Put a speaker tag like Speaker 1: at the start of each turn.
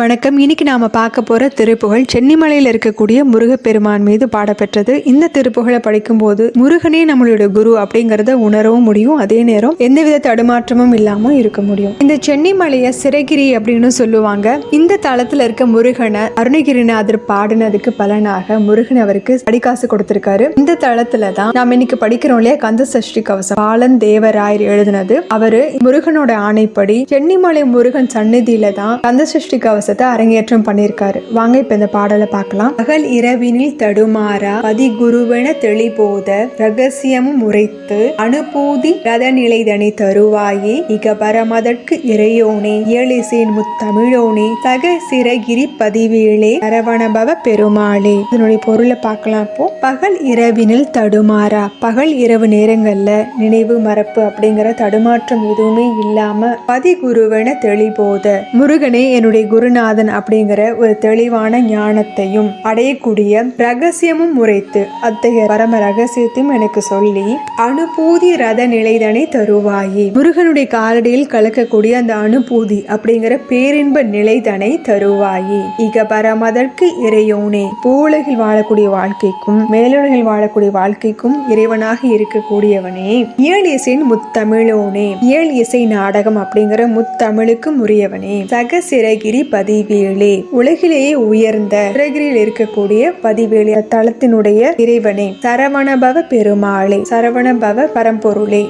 Speaker 1: வணக்கம். இன்னைக்கு நாம பார்க்க போற திருப்புகழ் சென்னிமலையில் இருக்கக்கூடிய முருகப்பெருமான் மீது பாடப்பெற்றது. இந்த திருப்புகழை படிக்கும்போது முருகனே நம்மளுடைய குரு அப்படிங்கறத உணரவும் முடியும். அதே நேரம் எந்தவித தடுமாற்றமும் இல்லாம இருக்க முடியும். இந்த சென்னிமலையை சிறகிரி அப்படின்னு சொல்லுவாங்க. இந்த தளத்துல இருக்க முருகனை அருணகிரிநாதர் பாடினதுக்கு பலனாக முருகன் அவருக்கு அடிக்காசு கொடுத்திருக்காரு. இந்த தளத்துல தான் நாம இன்னைக்கு படிக்கிறோம் இல்லையா, கந்த சஷ்டி கவசம் பாலன் தேவராயர் எழுதினது. அவரு முருகனோட ஆணைப்படி சென்னிமலை முருகன் சந்நிதியில தான் கந்த சஷ்டி கவசம் அரங்கேற்றம் பண்ணிருக்காரு. வாங்க இப்ப இந்த பாடலை பார்க்கலாம். பகல் இரவினில் தடுமாறா பதி குருவென தெளிபோத ரகசியமும் உரைத்து அனுபூதி ரத நிலைதனை தருவாயே இக பரமதற்கு இறையோனே இயலிசேன் முத்தமிழோனே சக சிறகிரி பதிவேளே சரவணபவ பெருமாளே. இதனுடைய பொருளை பார்க்கலாம். இப்போ பகல் இரவினில் தடுமாறா, பகல் இரவு நேரங்கள்ல நினைவு மறப்பு அப்படிங்கிற தடுமாற்றம் எதுவுமே இல்லாம பதி குருவென தெளிபோத முருகனே என்னுடைய குருநாதன் அப்படிங்கிற ஒரு தெளிவான ஞானத்தையும் அடையக்கூடிய ரகசியமும் உரைத்து அத்தகைய பரம ரகசியத்தையும் எனக்கு சொல்லி அனுபூதி ரத நிலைதனை தருவாயே, முருகனுடைய காலடியில் கலக்கக்கூடிய அந்த அனுபூதி அப்படிங்கிற பேரின்ப நிலைதனை தருவாயே இக பரமதற்கு இறையோனே, பூவுலகில் வாழக்கூடிய வாழ்க்கைக்கும் மேலுலகில் வாழக்கூடிய வாழ்க்கைக்கும் இறைவனாக இருக்கக்கூடியவனே, இயல் இசையின் முத்தமிழோனே, இயல் இசை நாடகம் அப்படிங்கிற முத்தமிழுக்கும் உரியவனே, சக சிறகிரி பதிவேளே, உலகிலேயே உயர்ந்த சிறகிரியில் இருக்கக்கூடிய பதிவேளே தளத்தினுடைய இறைவனே, சரவணபவ பெருமாளே, சரவணபவ பரம்பொருளே.